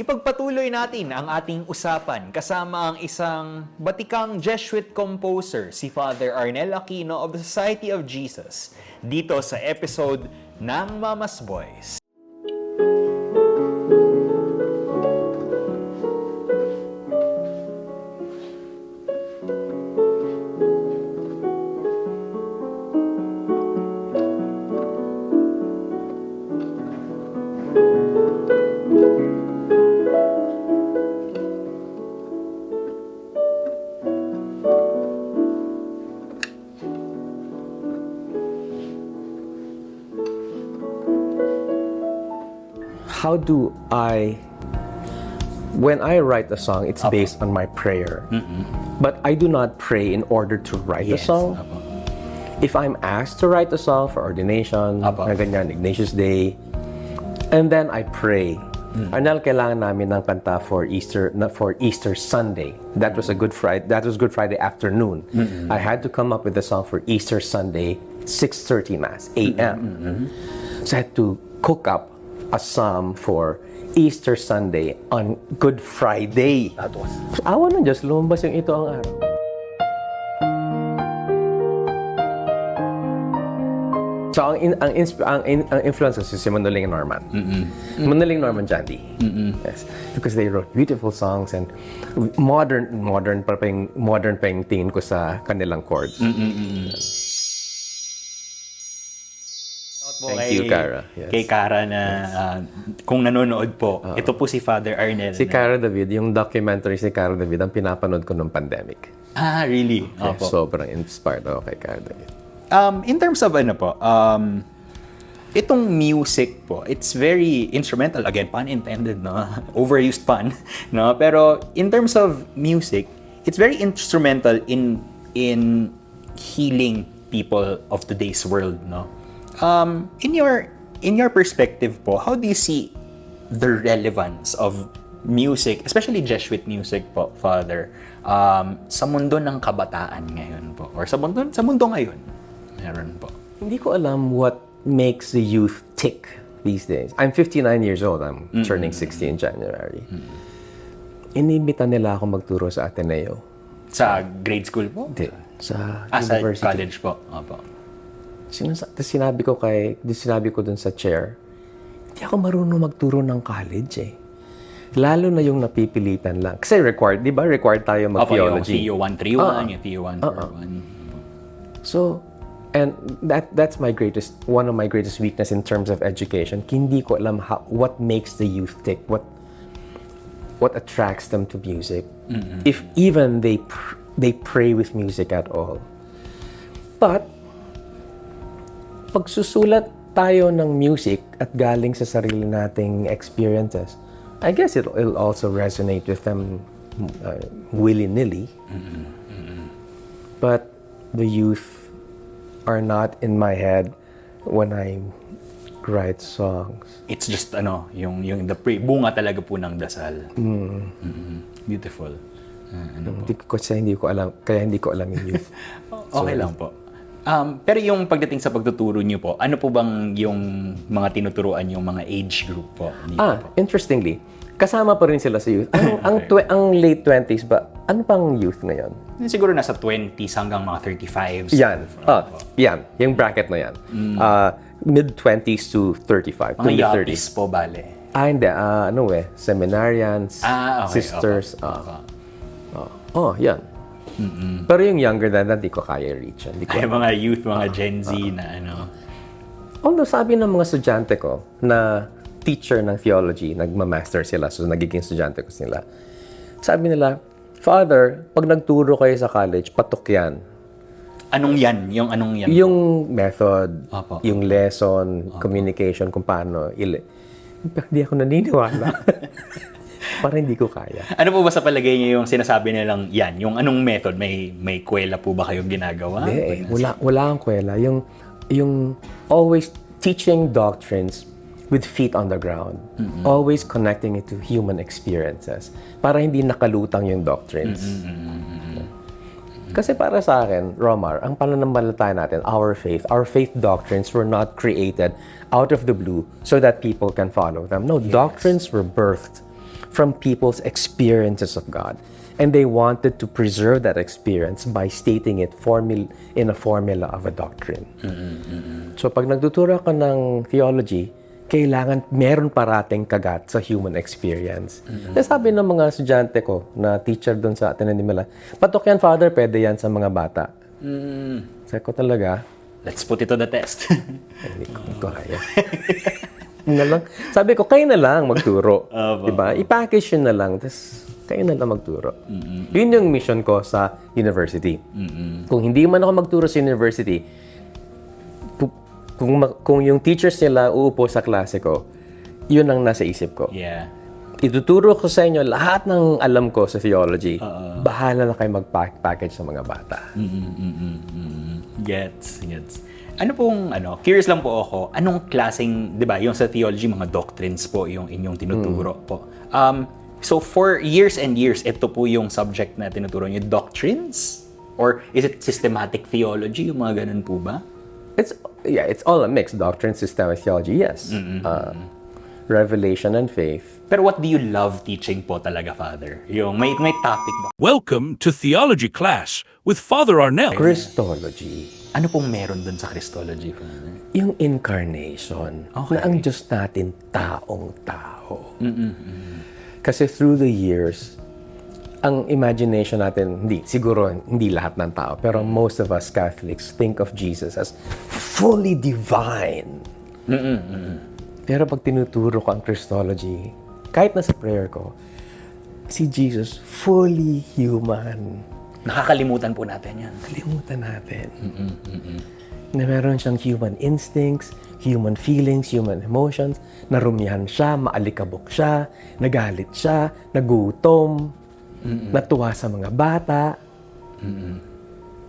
Ipagpatuloy natin ang ating usapan kasama ang isang batikang Jesuit composer, si Father Arnel Aquino of the Society of Jesus, dito sa episode ng Mama's Boys. How do when I write a song, it's based on my prayer. But I do not pray in order to write a song. If I'm asked to write a song for ordination, ganyan, Ignatius Day, and then I pray. Arnel, kailangan namin ng kanta for Easter Sunday. That was Good Friday afternoon. I had to come up with a song for Easter Sunday, 6:30 Mass, a.m. So I had to cook up a psalm for Easter Sunday on Good Friday. Awa ng Diyos, lumabas yung ito ang araw. So, ang influence is si Manduling Norman. Manduling Norman Jandy. Yes. Because they wrote beautiful songs and modern pa yung tingin ko sa kanilang chords. Thank you, Cara. Yes. Kay Cara na kung nanonood po, ito po si Father Arnel. Si Cara David, yung documentary si Cara David, ang pinapanood ko nung pandemic. Ah, really? Yes, sobrang inspired ako kay Cara David. In terms of itong music po, it's very instrumental. Again, pun intended, no? Overused pun, no? Pero in terms of music, it's very instrumental in healing people of today's world, no? In your perspective po, how do you see the relevance of music, especially Jesuit music po, Father, sa mundo ng kabataan ngayon po, or sa mundo ngayon? Meron po. Hindi ko alam what makes the youth tick these days. I'm 59 years old. I'm turning 60 in January. Inimbita nila ako magturo sa Ateneo. Sa grade school po? Hindi. Sa university. Sa college po. Opo. Sinabi ko dun sa chair, hindi ako marunong magturo ng college eh. Lalo na yung napipilitan lang. Kasi required, di ba? Required tayo mag-theology. Yung TO 131, yung TO 141. So, and that's one of my greatest weakness in terms of education. Hindi ko alam what makes the youth tick, what attracts them to music. If even they pray with music at all. But pagsusulat tayo ng music at galing sa sarili nating experiences, I guess it'll also resonate with them willy-nilly. But the youth are not in my head when I write songs. It's just yung bunga talaga po ng dasal. Beautiful. Kaya hindi ko alam yung youth. Okay lang po. Pero yung pagdating sa pagtuturo niyo po, ano po bang yung mga tinuturuan yung mga age group po? Po? Interestingly, kasama pa rin sila sa youth. Ang late 20s ba? Ano pang youth ngayon? Siguro nasa 20s hanggang mga 35s. Yan. Yan. Yung bracket na yan. Mid-20s to 35. Mga yuppies po, bale. Hindi. Seminarians, sisters. Yan. Pero yung younger than that, di ko kaya reach. Ay, mga youth, mga Gen Z na Although sabi ng mga estudyante ko na teacher ng theology, nagma-master sila, so nagiging estudyante ko sila. Sabi nila, Father, pag nagturo kayo sa college, patok yan. Anong yan? Yung anong yan? Yung method, yung lesson, communication, kung paano. Hindi ako naniniwala. Parang hindi ko kaya. Ano po ba sa palagay niyo yung sinasabi nilang yan? Yung anong method? May kwela po ba kayong ginagawa? Hindi wala akong kwela. Yung always teaching doctrines with feet on the ground. Always connecting it to human experiences. Para hindi nakalutang yung doctrines. Kasi para sa akin, Romar, ang pananampalataya natin, our faith doctrines were not created out of the blue so that people can follow them. No, doctrines were birthed from people's experiences of God. And they wanted to preserve that experience by stating it in a formula of a doctrine. So pag nagtuturo ka ng theology, kailangan meron parating kagat sa human experience. Sabi ng mga estudyante ko na teacher doon sa Ateneo ni Mula, patok yan, Father, pwede yan sa mga bata. Sabi ko talaga, let's put it to the test. Hindi ko kaya. Sabi ko, kayo na lang magturo. Diba? I-package yun na lang. Tapos, kayo na lang magturo. Yun yung mission ko sa university. Kung hindi man ako magturo sa university, kung yung teachers nila uupo sa klase ko, yun ang nasa isip ko. Yeah. Ituturo ko sa inyo lahat ng alam ko sa theology. Bahala na kayo mag-package sa mga bata. Gets. Ano pong, curious lang po ako, anong klaseng, di ba, yung sa theology, mga doctrines po, yung inyong tinuturo po. So, for years and years, ito po yung subject na tinuturo nyo, doctrines? Or is it systematic theology, yung mga ganun po ba? It's all a mix. Doctrine, systematic theology, yes. Revelation and faith. Pero what do you love teaching po talaga, Father? Yung may topic ba? Welcome to Theology Class with Father Arnel. Christology. Ano pong meron dun sa Christology, Father? Yung incarnation. Okay. Na ang Diyos natin, taong-tao. Kasi through the years, ang imagination natin, siguro hindi lahat ng tao, pero most of us Catholics think of Jesus as fully divine. Pero pag tinuturo ko ang Christology, kahit nasa prayer ko, si Jesus fully human. Nakakalimutan po natin yan. Kalimutan natin. Na meron siyang human instincts, human feelings, human emotions, narumihan siya, maalikabok siya, nagalit siya, nagutom, natuwa sa mga bata,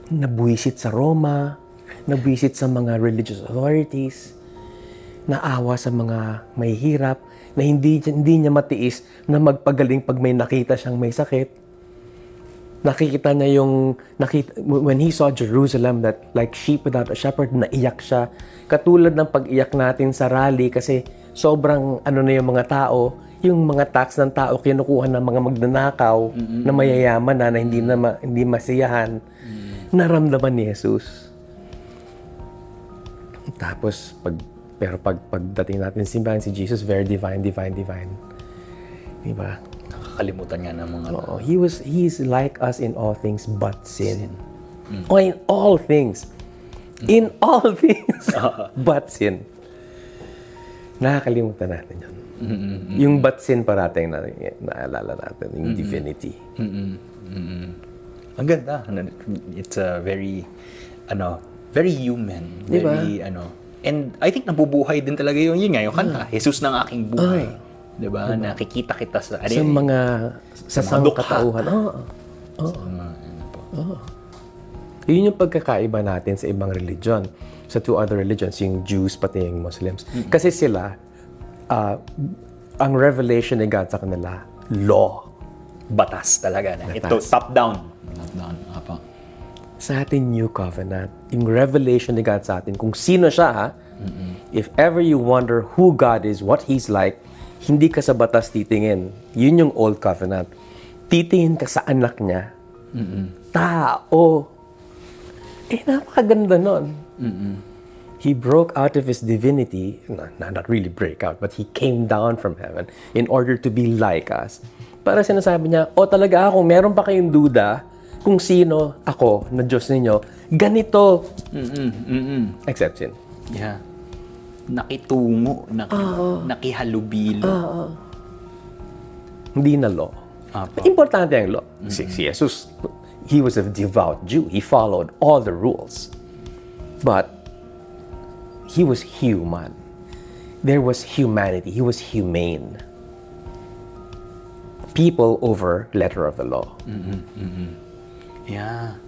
nabuwisit sa Roma, nabuwisit sa mga religious authorities, naawa sa mga may hirap, na hindi niya matiis na magpagaling pag may nakita siyang may sakit. Nakikita niya when he saw Jerusalem that like sheep without a shepherd, naiyak siya. Katulad ng pag-iyak natin sa rally kasi sobrang na yung mga tao, yung mga tax ng tao kinukuha ng mga magnanakaw na mayayaman na hindi masiyahan. Naramdaman ni Hesus. Tapos pagdating natin sa simbahan, si Jesus very divine. Diba? Nakakalimutan nga ng mga... Oo, he's like us in all things but sin. Oh, in all things. In all things but sin. Nakakalimutan natin yun. Yung but sin parating naalala natin, yung divinity. Ang ganda. It's a very human. Diba? Very, and I think nabubuhay din talaga yung kanta, Hesus ng aking buhay. Diba? Nakikita kita sa sa sangkatauhan. Yun yung pagkakaiba natin sa ibang religion. Sa two other religions, yung Jews pati yung Muslims. Kasi sila, ang revelation ni God sa kanila, law. Batas talaga. Ito, top down. Top down. Apa. Sa atin, New Covenant, yung revelation ni God sa atin, kung sino siya, if ever you wonder who God is, what He's like, hindi ka sa batas titingin. Yun yung Old Covenant. Titingin ka sa anak niya. Tao. Napakaganda nun. He broke out of His divinity, not really break out, but He came down from heaven in order to be like us. Para sinasabi niya, talaga kung meron pa kayong duda, kung sino ako na Diyos ninyo, ganito. Except sin. Yeah. Nakitungo, nakihalubilo. Hindi na law. Importante ang law. Si Jesus, He was a devout Jew. He followed all the rules. But He was human. There was humanity. He was humane. People over letter of the law. Yeah.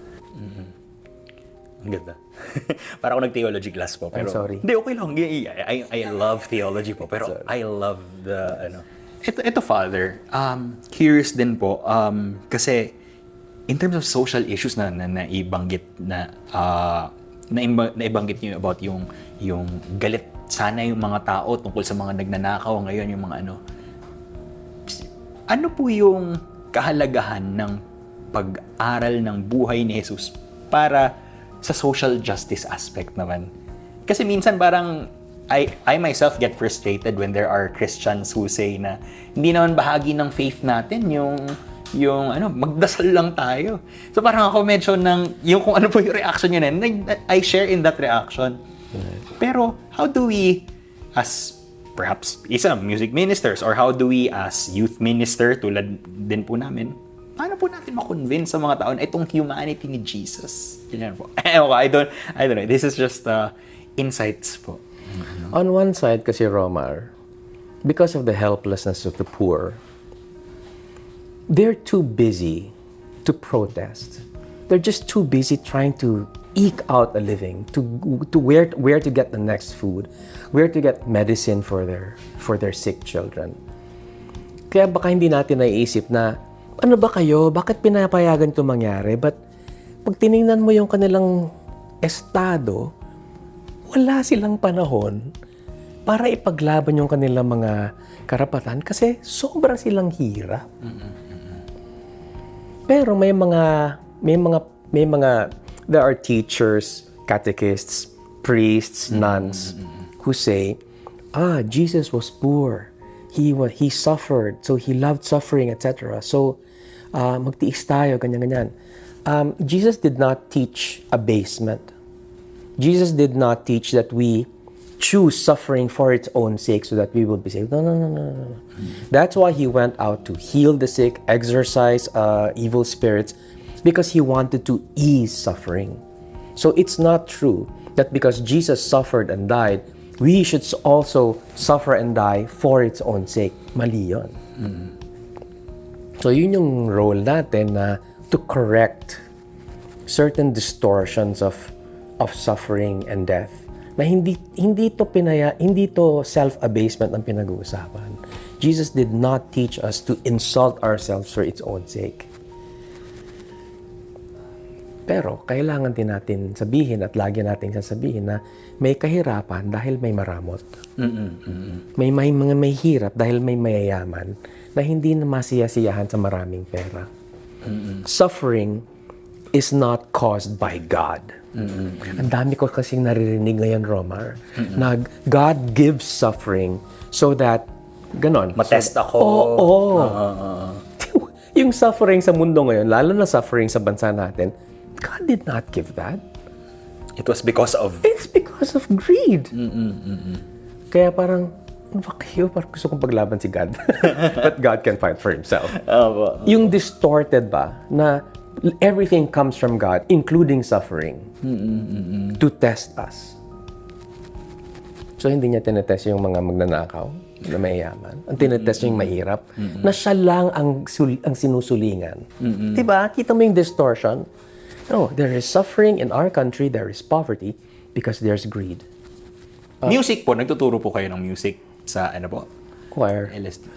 Ang ganda. Para ako nag-theology class po. Pero, I'm sorry. Hindi, okay lang. I love theology po. Pero I love the, Ito, Father, curious din po. Kasi, in terms of social issues na naibanggit naibanggit niyo about yung galit sana yung mga tao tungkol sa mga nagnanakaw ngayon, yung mga ano po yung kahalagahan ng pag-aral ng buhay ni Jesus para sa social justice aspect naman? Kasi minsan parang I myself get frustrated when there are Christians who say na hindi naman bahagi ng faith natin yung magdasal lang tayo. So parang ako medyo yung kung ano po yung reaction yun, I share in that reaction. Pero how do we as perhaps isa music ministers or how do we as youth minister tulad din po namin, paano po natin ma-convince sa mga tao na itong humanity ni Jesus? Ganyan po. I don't know. This is just insights po. On one side kasi, Romar, because of the helplessness of the poor, they're too busy to protest. They're just too busy trying to eke out a living, to where to get the next food, where to get medicine for their sick children. Kaya baka hindi natin naiisip na, ano ba kayo? Bakit pinapayagan ito mangyari? But pag tinignan mo yung kanilang estado, wala silang panahon para ipaglaban yung kanilang mga karapatan kasi sobrang silang hirap. Pero may mga there are teachers, catechists, priests, nuns who say, Jesus was poor. He suffered, so he loved suffering, etc. So magtiis tayo, ganyan-ganyan. Jesus did not teach abasement. Jesus did not teach that we choose suffering for its own sake so that we will be saved. No. That's why he went out to heal the sick, exorcise evil spirits, because he wanted to ease suffering. So it's not true that because Jesus suffered and died, we should also suffer and die for its own sake. Mali yun. So yun yung role natin na to correct certain distortions of suffering and death na hindi to self-abasement ang pinag-uusapan. Jesus did not teach us to insult ourselves for its own sake. Pero kailangan din natin sabihin at lagi nating sasabihin na may kahirapan dahil may maramot. May mga may hirap dahil may mayayaman na hindi na masiyasiyahan sa maraming pera. Suffering is not caused by God. Ang dami ko kasing naririnig ngayon, Romar, na God gives suffering so that, ganon. Matest ako. Yung suffering sa mundo ngayon, lalo na suffering sa bansa natin, God did not give that. It was because of... It's because of greed. Kaya parang, parang gusto kong paglaban si God. But God can fight for himself. Yung distorted ba, na everything comes from God, including suffering, to test us. So, hindi niya tinetest yung mga magnanakaw na mayayaman. Ang tinetest yung mahirap, na siya lang ang sinusulingan. Diba? Kita mo yung distortion? No, there is suffering in our country, there is poverty, because there's greed. Music po, nagtuturo po kayo ng music sa Choir. LSD.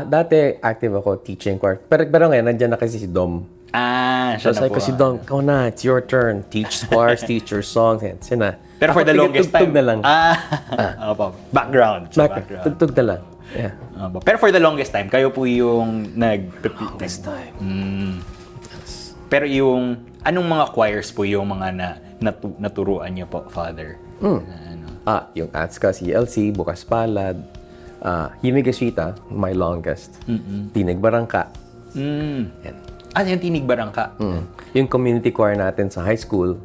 Dati active ako teaching choir. Pero ngayon, nandiyan na kasi si Dom. Siya na po. Kasi Dom, ikaw na, it's your turn. Teach choirs, teach your songs. Yan na. Pero for the longest time. Tugtog na lang. Background. Tugtog na lang. Yeah. Pero for the longest time, kayo po yung Longest time. Pero yung, anong mga choirs po yung mga naturuan niyo po, Father? Yung ATSCA, CLC, Bukas Palad, 𝑻𝑽 𝒂𝒓𝒂𝒚, my longest. Tinig Barangka. Yung Tinig Barangka. Yung community choir natin sa high school,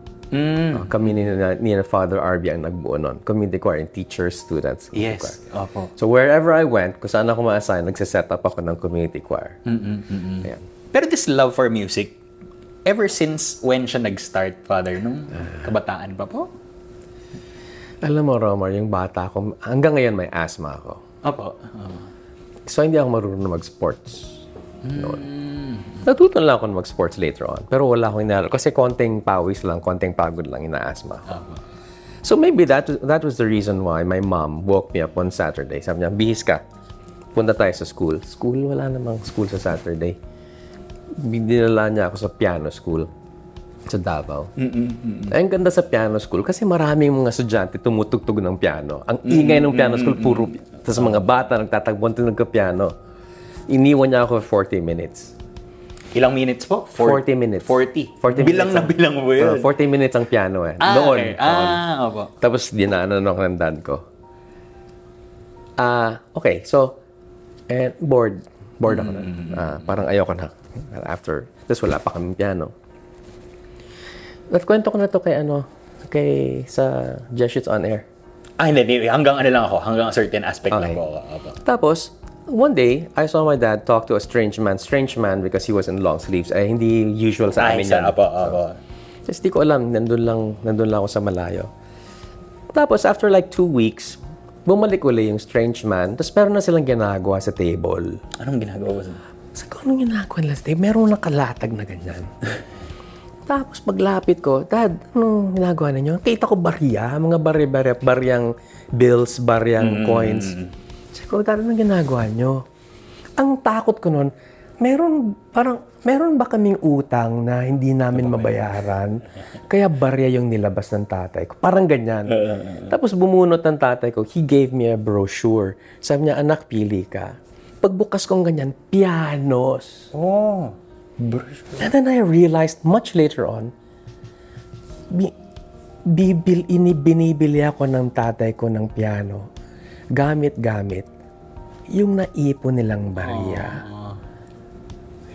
kami ni Father RB ang nagbuo nun. Community choir and teachers, students. Yes. Opo. So wherever I went, kung saan ako ma-assign, nagsiset up ako ng community choir. Ayan. Pero this love for music, ever since when siya nag-start, Father, nung kabataan pa po? Alam mo, Romar, yung bata ko, hanggang ngayon may asthma ako. Opo. So, hindi ako marunong mag-sports noon. Natutunan lang ako mag-sports later on. Pero wala akong inaalala. Kasi konting pawis lang, konting pagod lang, ina-asthma ako. So, maybe that was the reason why my mom woke me up on Saturday. Sabi niya, bihis ka. Punta tayo sa school. School? Wala namang school sa Saturday. Dinala niya ako sa piano school sa Davao. Ang ganda sa piano school kasi maraming mga estudyante tumutugtog ng piano. Ang ingay ng piano school, puro. Tapos mga bata nagtatagpuan nagka-piano. Iniwan niya ako for 40 minutes. Ilang minutes po? 40 minutes. 40. 40 bilang minutes na bilang mo yun. 40 minutes ang piano eh. Ah, Noon. okay. Opo. Tapos dinaanan ako ng dad ko. Okay, so, bored ako na. Parang ayoko na. After, tapos wala pa kaming piano. At kwento ko na to kay sa Jesuits on Air. Hindi. Hanggang lang ako. Hanggang a certain aspect lang Okay. po. Opo. Tapos, one day, I saw my dad talk to a strange man. Strange man because he was in long sleeves. Hindi usual sa amin yan. Opo. Just di ko alam. Nandun lang ako sa malayo. Tapos, after like 2 weeks, bumalik uli yung strange man. Tapos meron na silang ginagawa sa table. Anong ginagawa mo? Sabi ko, anong ginagawa nila sa table? Meron na kalatag na ganyan. Tapos paglapit ko, Dad, anong ginagawa ninyo? Kita ko barya, mga baryang bills, baryang coins. Sabi ko, Dad, anong ginagawa nyo? Ang takot ko nun, meron ba kaming utang na hindi namin mabayaran? Kaya barya yung nilabas ng tatay ko. Parang ganyan. Tapos bumunot ng tatay ko, he gave me a brochure. Sabi niya, anak, pili ka. Pagbukas kong ganyan, pianos. Oh. And then I realized much later on, binibili ako ng tatay ko ng piano. Gamit-gamit. Yung naipon nilang barya.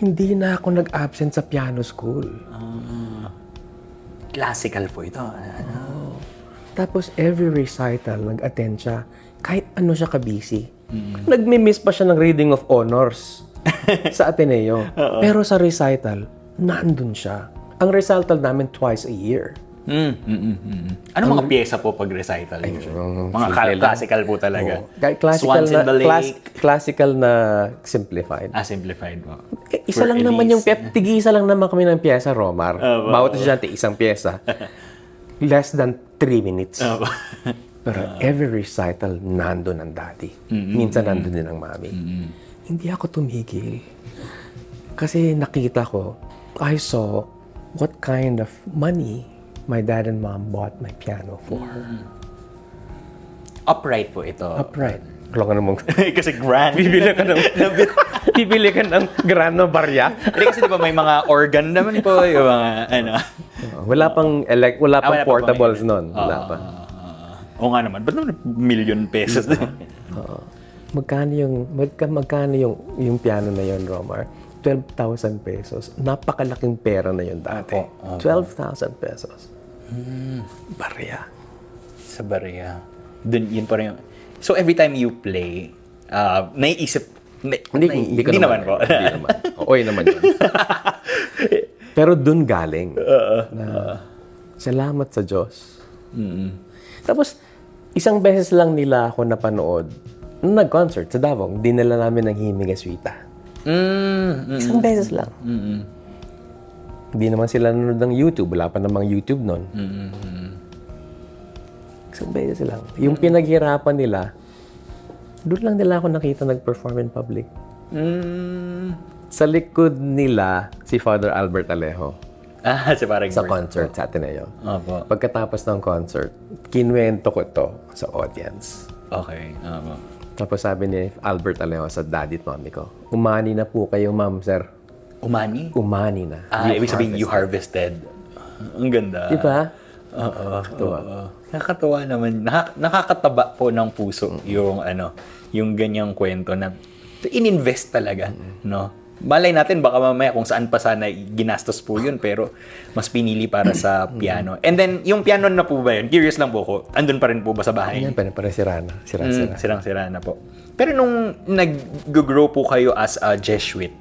Hindi na ako nag-absent sa piano school. Classical po ito. Tapos every recital, nag-attend siya. Kahit ano siya ka-busy. Nagmi-miss pa siya ng reading of honors sa Ateneo. Pero sa recital, nandun siya. Ang recital namin twice a year. Ano mga pyesa po pag recital? Mga classical po talaga. Classical Swans in the Lake. Classical na simplified. Simplified po. Isa lang naman yung tig-isa lang naman kami ng pyesa, Romar. Bawat estudyante, isang pyesa. Less than 3 minutes. Pero every recital, nandun ang daddy. Minsan nandun din ang mami. Hindi ako tumigil. Kasi nakita ko, I saw what kind of money my dad and mom bought my piano for. Upright po ito. Upright. Wala ka namang... Kasi grand. Bibili ka ng grand na barya. Kasi di ba may mga organ naman po, yung mga ano. Wala pang portables noon. Wala pa. Oo nga naman. Ba't naman million pesos? Magkano yung piano na yon, Romar? 12,000 pesos. Napakalaking pera na yun dati. 12,000 pesos. Barya. Sa barya. Yun pa rin yung... So every time you play, naiisip... Hindi naman po. Hindi naman. Oy naman yun. Pero dun galing. Salamat sa Diyos. Tapos, isang beses lang nila ako napanood. Nag-concert sa Davao. Dinala namin ng 𝑻𝑽 𝒂𝒂𝒚. Isang beses lang. Hindi naman sila nanonood ng YouTube. Wala pa namang YouTube nun. Isang beses lang. Yung pinaghirapan nila, doon lang nila ako nakita nag-perform in public. Sa likod nila, si Father Albert Alejo. Sa concert sa Ateneo. Pagkatapos ng concert, kinuwento ko to sa audience. Okay. Tapos sabi ni Albert Alejo sa daddy at mommy ko, umani na po kayo, ma'am, sir. Umani? Umani na. Ibig sabihin, you harvested. Ang ganda. Diba? Nakakatawa naman. Nakakataba po ng puso yung ganyang kwento na ininvest talaga, no? Malay natin, baka mamaya kung saan pa sana ginastos po yun, pero mas pinili para sa piano. And then, yung piano na po ba yun? Curious lang po ko. Andun pa rin po ba sa bahay? Ayan, parang sira na. Sirang-sira na po. Pero nung nag-grow po kayo as a Jesuit,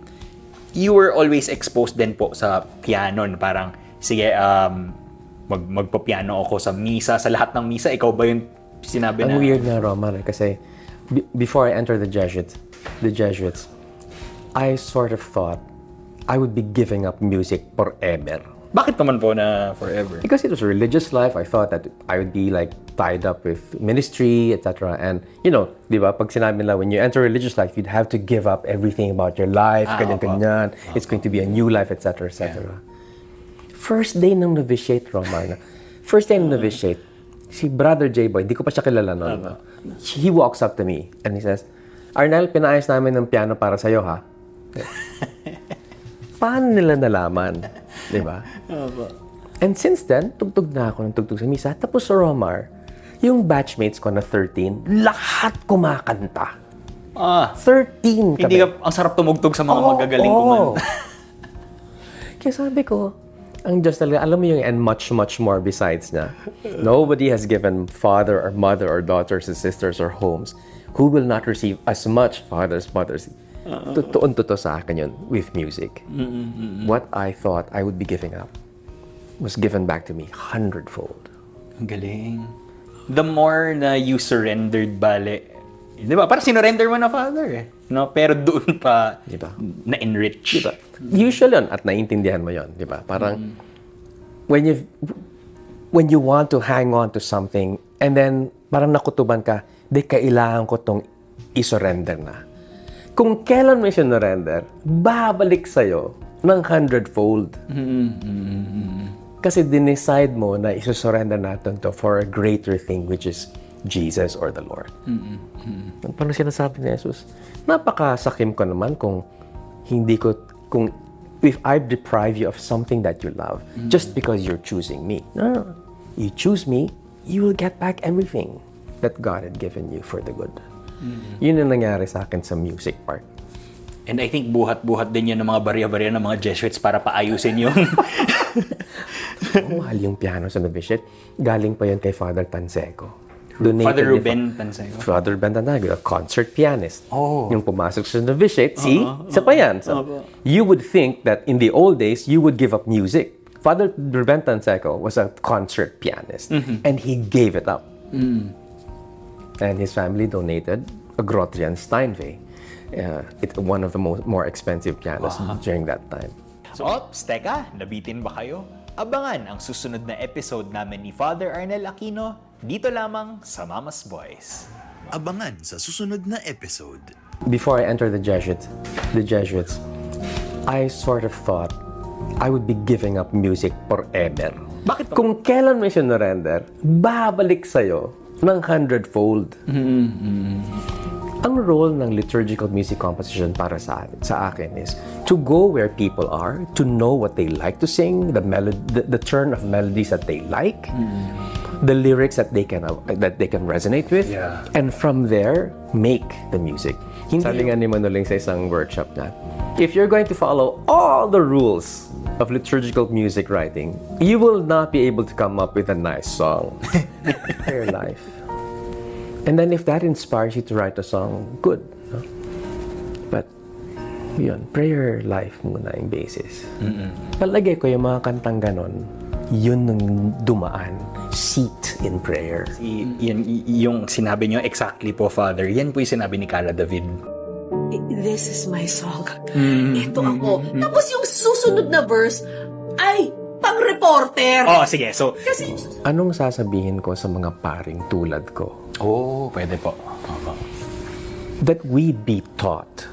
you were always exposed din po sa piano. Parang, sige, magpa-piano ako sa misa, sa lahat ng misa. Ikaw ba yung sinabi na? Ang weird nga, Romar, kasi before I entered the Jesuits, I sort of thought I would be giving up music forever. Bakit naman po na forever? Because it was a religious life. I thought that I would be like tied up with ministry, etc. And you know, di ba, pag sinabi nila, when you enter religious life, you'd have to give up everything about your life, ganyan. It's going to be a new life, etc., etc. First day ng novitiate, Romar. Si Brother J-Boy, hindi ko pa siya kilala noon. He walks up to me and he says, Arnel, pinaayos namin ng piano para sa'yo, ha? Paano nila nalaman? Di ba? And since then, tugtog na ako ng tugtog sa misa. Tapos sa Romar, yung batchmates ko na 13, lahat kumakanta. 13 kami. Hindi ka, ang sarap tumugtog sa mga magagaling kumanta. Kaya sabi ko, ang Diyos talaga, alam mo yung and much, much more besides na. Nobody has given father or mother or daughters and sisters or homes who will not receive as much fathers, mothers. Totoo sa akin yun with music. What I thought I would be giving up was given back to me 100-fold. Ang galing. The more na you surrendered, bale, di ba? Parang sinurrender mo na father eh. No? Pero doon pa diba? Na-enrich. Diba? Usually yun, at naiintindihan mo yun, di ba? Parang, when you want to hang on to something, and then, parang nakutuban ka, di kailangan ko tong isurrender na. Kung kailan mo sinurrender, babalik sa'yo ng 100-fold. Kasi dinicide mo na isusurrender natin to for a greater thing, which is Jesus or the Lord. Parang sinasabi ni Jesus, napakasakim ko naman kung if I deprive you of something that you love, just because you're choosing me. No. You choose me, you will get back everything that God had given you for the good. Yun ang nangyari sa akin sa music part. And I think buhat-buhat din yun ng mga barya-barya ng mga Jesuits para paayusin yung... Mahal yung piano sa novitiate. Galing pa yun kay Father Tanseco. Father Ruben Tanseco. Father Ruben Tanseco, a concert pianist. Yung pumasok sa novitiate, isa pa yan. So, you would think that in the old days, you would give up music. Father Ruben Tanseco was a concert pianist. And he gave it up. And his family donated a Grotrian Steinway. It's one of the more expensive pianos during that time. So, ops, teka, nabitin ba kayo? Abangan ang susunod na episode namin ni Father Arnel Aquino dito lamang sa Mama's Boys. Abangan sa susunod na episode. Before I entered the Jesuits, I sort of thought I would be giving up music forever. Bakit? Kung kailan mo sinurrender, babalik sa'yo ng 100-fold. Ang role ng liturgical music composition para sa akin is to go where people are, to know what they like to sing, the turn of melodies that they like, the lyrics that they can resonate with, and from there make the music. Sabi nga ni Manoling sa isang workshop na, if you're going to follow all the rules of liturgical music writing, you will not be able to come up with a nice song for your life. And then if that inspires you to write a song, good. No? But, yun, prayer life muna yung basis. Palagay ko yung mga kantang ganon, yun nung dumaan, seat in prayer. Yung sinabi nyo, exactly po, Father, yan po yung sinabi ni Cara David. This is my song. Ito ako. Tapos yung susunod na verse ay pang-reporter. Oh, sige. So, Kasi Anong sasabihin ko sa mga paring tulad ko? pwede po. That we be taught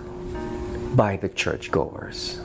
by the churchgoers.